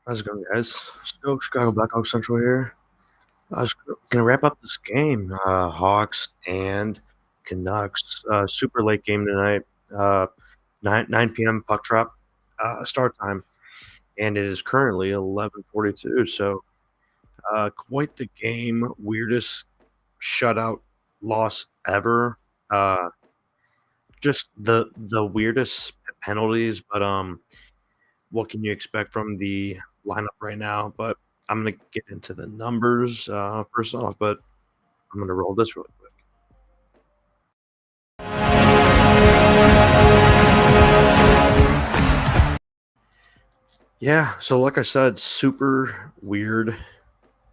How's it going, guys? Still Chicago Blackhawks Central here. I was gonna wrap up this game, Hawks and Canucks. Super late game tonight. Uh, 9 p.m. puck drop start time, and it is currently 11:42. So, quite the game. Weirdest shutout loss ever. Uh, just the weirdest penalties, but what can you expect from the lineup right now? But I'm gonna get into the numbers first off, but I'm gonna roll this really quick. Yeah, so like I said, super weird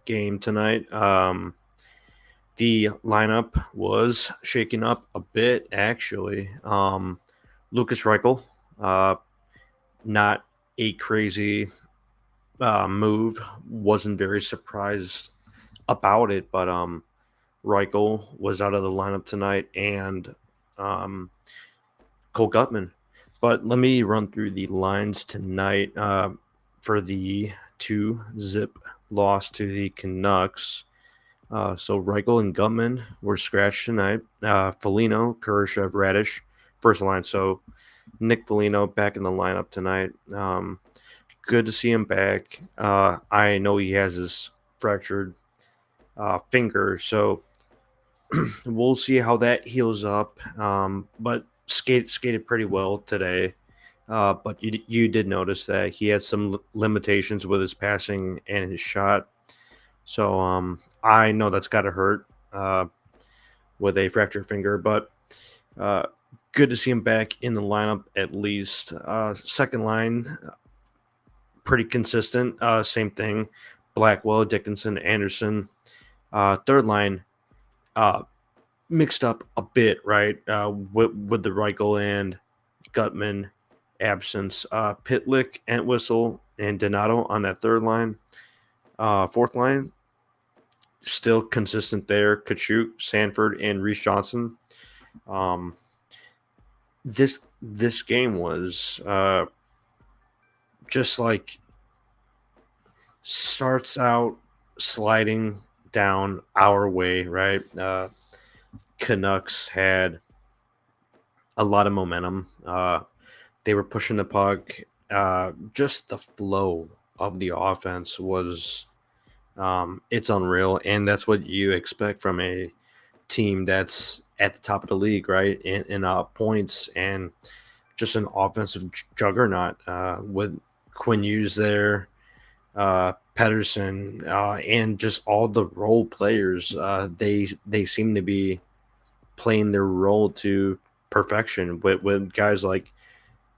game tonight. The lineup was shaking up a bit actually. Lucas Reichel, uh, not a crazy move. Wasn't very surprised about it, but Reichel was out of the lineup tonight, and um, Cole Gutman. But let me run through the lines tonight for the 2-zip loss to the Canucks. So Reichel and Gutman were scratched tonight. Foligno, Kurashev, Radish, first line. So Nick Foligno back in the lineup tonight. Good to see him back. I know he has his fractured finger, so we'll see how that heals up. But skated pretty well today. But you did notice that he had some limitations with his passing and his shot. So I know that's got to hurt with a fractured finger. But uh, good to see him back in the lineup at least. Second line, pretty consistent. Same thing. Blackwell, Dickinson, Anderson. Third line, uh, mixed up a bit, right? With the Reichel and Gutman absence. Pitlick, Entwistle, and Donato on that third line. Fourth line, still consistent there. Kachuk, Sanford, and Reese Johnson. Um, this game was just like starts out sliding down our way, right? Canucks had a lot of momentum. They were pushing the puck. Just the flow of the offense was it's unreal, and that's what you expect from a team that's at the top of the league, right? In points and just an offensive juggernaut with Quinn Hughes there, Pedersen, and just all the role players. They seem to be playing their role to perfection with guys like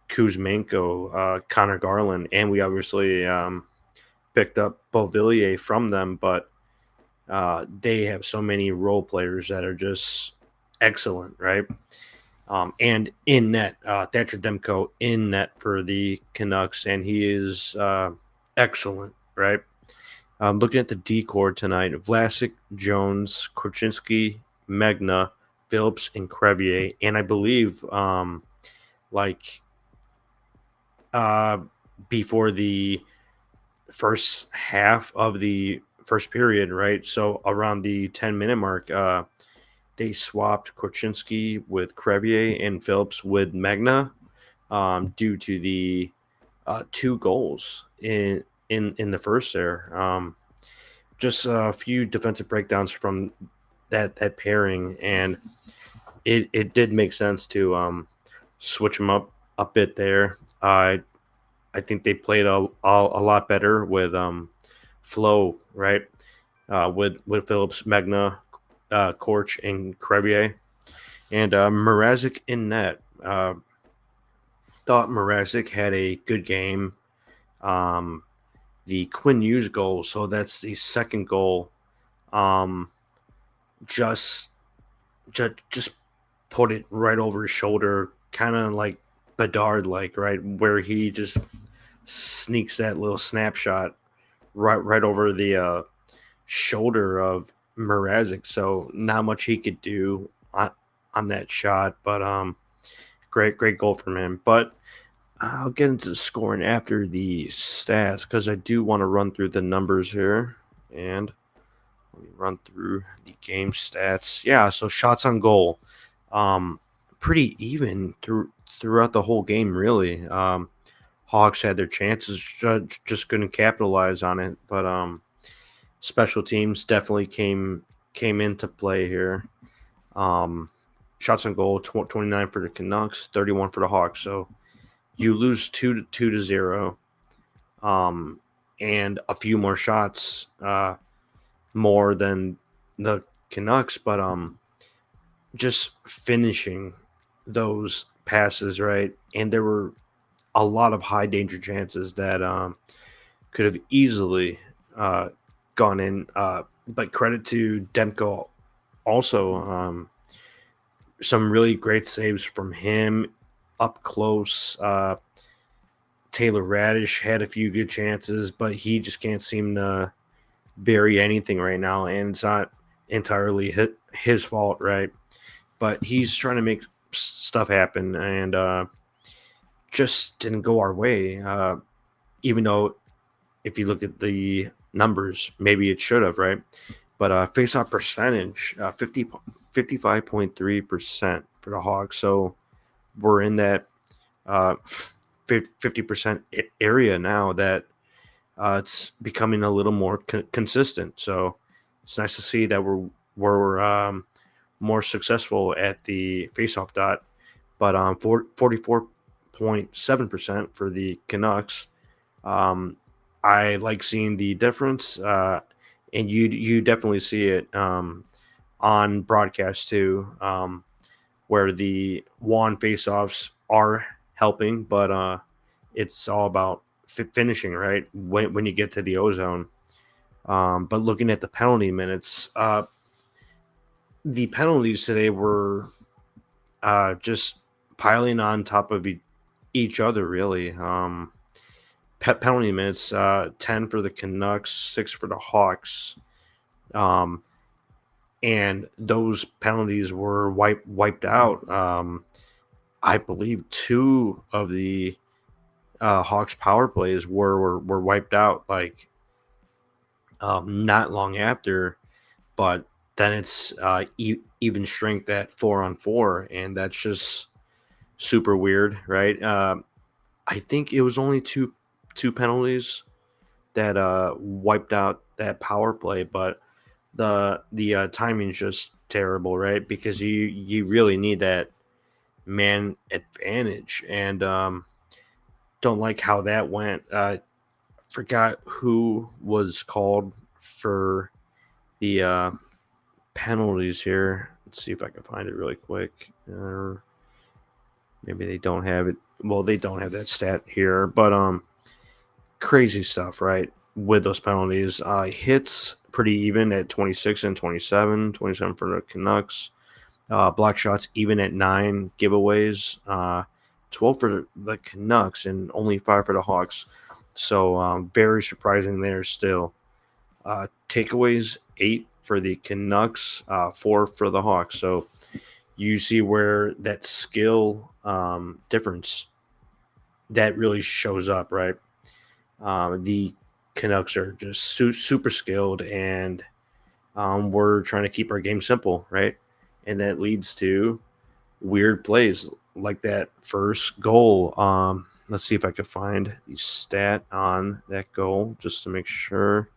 Kuzmenko, Connor Garland, and we obviously picked up Beauvillier from them, but they have so many role players that are just excellent, right? And in net, Thatcher Demko in net for the Canucks, and he is excellent, right? Looking at the decor tonight, Vlasic, Jones, Korchinski, Megna, Phillips, and Crevier, and I believe like uh, before the first half of the first period, right? So around the 10-minute mark, they swapped Korchinski with Crevier and Phillips with Magna due to the two goals in the first there. Just a few defensive breakdowns from that pairing, and it did make sense to switch them up a bit there. I think they played a lot better with flow, right? With Phillips, Magna, Korch, and Crevier, and Mrazek in net. Thought Mrazek had a good game. Um, the Quinn Hughes goal, so that's the second goal. Um, just, just put it right over his shoulder, kind of like Bedard, like right where he just sneaks that little snapshot right over the shoulder of Mrazek. So not much he could do on that shot, but great goal from him. But I'll get into the scoring after the stats because I do want to run through the numbers here. And let me run through the game stats. Yeah, so shots on goal. Um, Pretty even throughout the whole game, really. Hawks had their chances, just couldn't capitalize on it. But special teams definitely came into play here. Um, Shots on goal, 29 for the Canucks, 31 for the Hawks. So you lose 2-0, and a few more shots, more than the Canucks, but just finishing those passes, right? And there were a lot of high danger chances that could have easily gone in. But credit to Demko also. Some really great saves from him up close. Taylor Radish had a few good chances, but he just can't seem to bury anything right now, and it's not entirely his fault, right? But he's trying to make stuff happen, and just didn't go our way. Even though, if you look at the numbers, maybe it should have, right? But face-off percentage, 55.3% for the Hawks. So we're in that 50% area now that it's becoming a little more consistent. So it's nice to see that we're more successful at the faceoff dot. But 44.7% for the Canucks. Um, I like seeing the difference, and you definitely see it on broadcast too, where the won faceoffs are helping, but it's all about finishing, right? When you get to the ozone. But looking at the penalty minutes, the penalties today were just piling on top of each other, really. Penalty minutes, 10 for the Canucks, 6 for the Hawks. Um, and those penalties were wiped out. I believe two of the Hawks power plays were wiped out, like not long after, but then it's even strength at 4-on-4, and that's just super weird, right? I think it was only two penalties that wiped out that power play, but the timing's just terrible, right? Because you really need that man advantage, and don't like how that went. Forgot who was called for the penalties here. Let's see if I can find it really quick. Maybe they don't have it. Well, they don't have that stat here, but crazy stuff, right? With those penalties, hits pretty even at 26 and 27. 27 for the Canucks. Block shots even at 9. Giveaways, 12 for the Canucks and only 5 for the Hawks. So very surprising there still. Takeaways, 8 for the Canucks, 4 for the Hawks. So you see where that skill difference that really shows up, right? The Canucks are just super skilled, and we're trying to keep our game simple, right? And that leads to weird plays like that first goal. Let's see if I can find the stat on that goal just to make sure.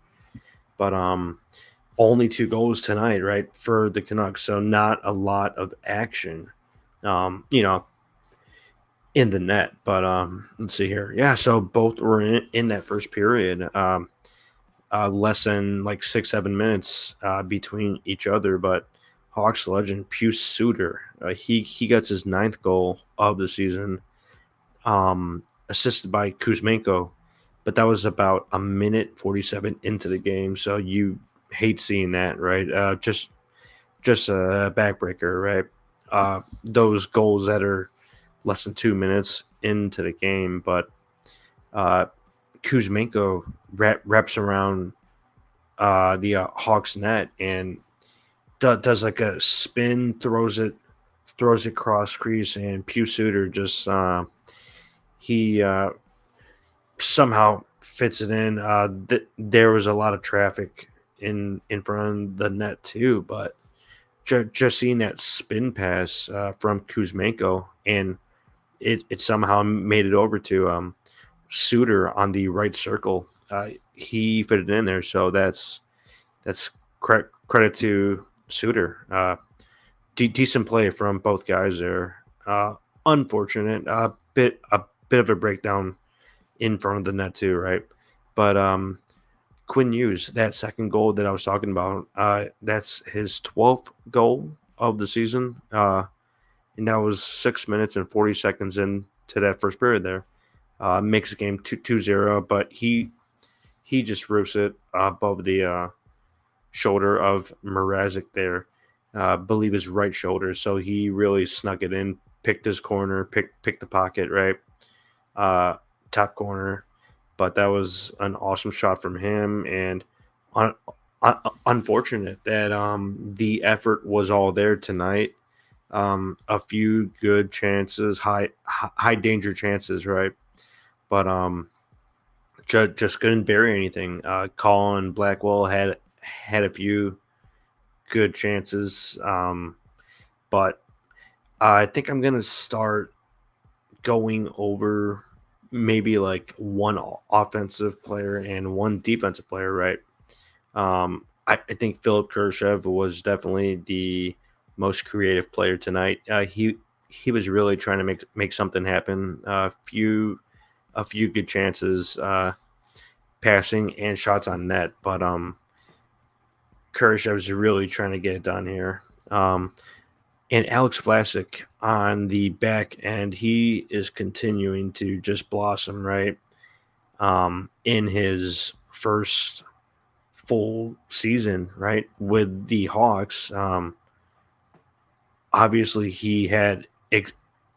But only 2 goals tonight, right, for the Canucks. So not a lot of action, you know, in the net. But let's see here. Yeah, so both were in that first period. Less than like 6-7 minutes between each other. But Hawks legend Pius Suter, he gets his 9th goal of the season, assisted by Kuzmenko. But that was about a minute 47 into the game, so you hate seeing that, right? Just a backbreaker, right? Those goals that are less than 2 minutes into the game, but Kuzmenko wraps around the Hawks net and does like a spin, throws it cross crease, and Pius Suter just he somehow fits it in. There was a lot of traffic in front of the net too, but just seeing that spin pass from Kuzmenko, and it somehow made it over to Suter on the right circle. He fit it in there, so that's credit to Suter. Decent play from both guys there. Unfortunate, a bit of a breakdown in front of the net too, right? But Quinn Hughes, that second goal that I was talking about, that's his 12th goal of the season, and that was 6 minutes and 40 seconds into that first period there. Makes the game 2-0, but he just roofs it above the shoulder of Mrazek there, believe his right shoulder. So he really snuck it in, picked his corner, picked the pocket, right? Top corner. But that was an awesome shot from him, and un- unfortunate that the effort was all there tonight. A few good chances, high danger chances, right? But just couldn't bury anything. Colin Blackwell had a few good chances, but I think I'm gonna start going over maybe like one offensive player and one defensive player, right? I think Philip Kershev was definitely the most creative player tonight. He was really trying to make something happen. A few good chances, passing and shots on net, but Kershev was really trying to get it done here. And Alex Vlasic on the back end, he is continuing to just blossom, right? In his first full season, right, with the Hawks. Obviously, he had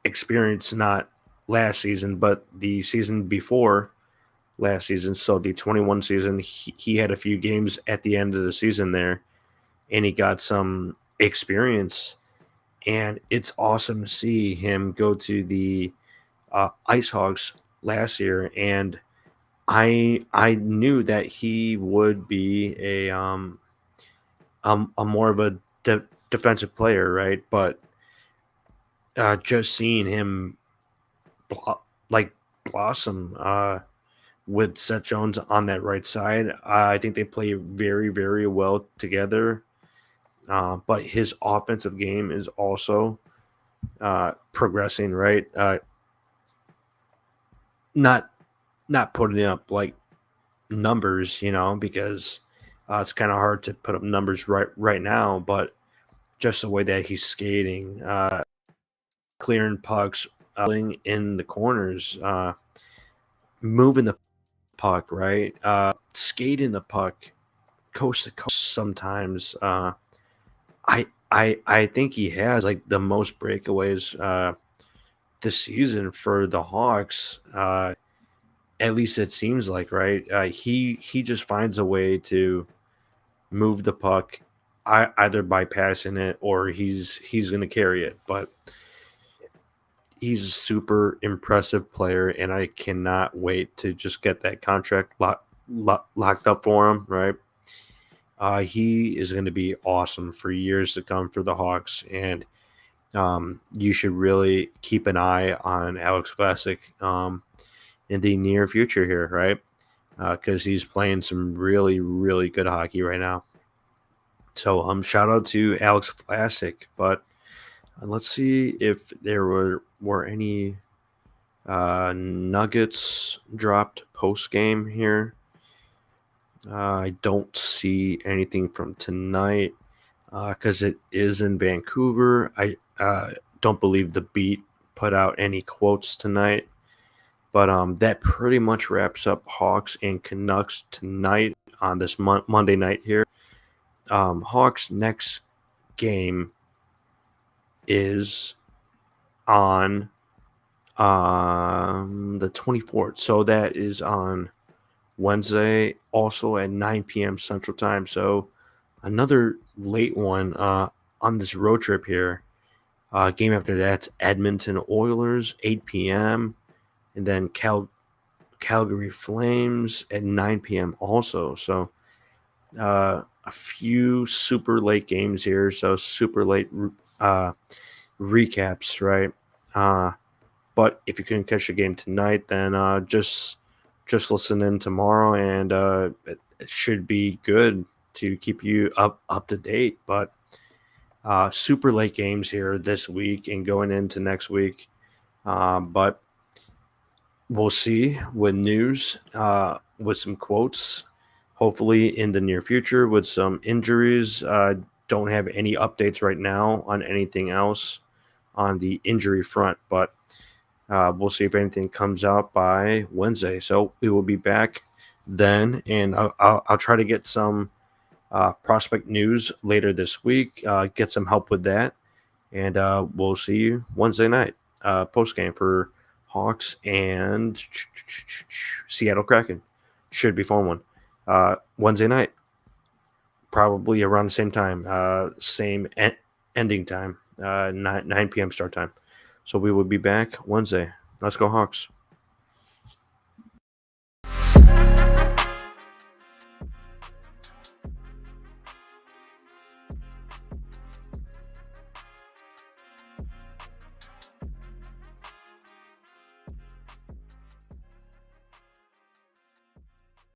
experience not last season, but the season before last season. So the 21 season, he had a few games at the end of the season there, and he got some experience. And it's awesome to see him go to the Ice Hogs last year, and I knew that he would be a more of a defensive player, right? But just seeing him like blossom with Seth Jones on that right side, I think they play very, very well together. But his offensive game is also progressing, right? Not not putting up like numbers, because it's kind of hard to put up numbers right now. But just the way that he's skating, clearing pucks, in the corners, moving the puck, right, skating the puck coast to coast. Sometimes, I think he has like the most breakaways this season for the Hawks. At least it seems like, right. He just finds a way to move the puck, either by passing it or he's going to carry it. But he's a super impressive player, and I cannot wait to just get that contract locked up for him. Right. He is going to be awesome for years to come for the Hawks, and you should really keep an eye on Alex Vlasic in the near future here, right? Because he's playing some really, really good hockey right now. So shout out to Alex Vlasic. But let's see if there were any nuggets dropped post game here. I don't see anything from tonight because it is in Vancouver. I don't believe the Beat put out any quotes tonight. But that pretty much wraps up Hawks and Canucks tonight on this Monday night here. Hawks' next game is on the 24th. So that is on Wednesday, also at 9 p.m. Central Time. So another late one on this road trip here. Game after that's Edmonton Oilers, 8 p.m. and then Calgary Flames at 9 p.m. also. So a few super late games here. So super late recaps, right? But if you couldn't catch the game tonight, then just listen in tomorrow, and it should be good to keep you up to date. But super late games here this week and going into next week. But we'll see with news, with some quotes, hopefully in the near future with some injuries. Don't have any updates right now on anything else on the injury front, but we'll see if anything comes out by Wednesday. So we will be back then, and I'll try to get some prospect news later this week, get some help with that, and we'll see you Wednesday night, post game for Hawks and Seattle Kraken. Should be a fun one. Wednesday night, probably around the same time, same ending time, 9 p.m. start time. So we will be back Wednesday. Let's go Hawks.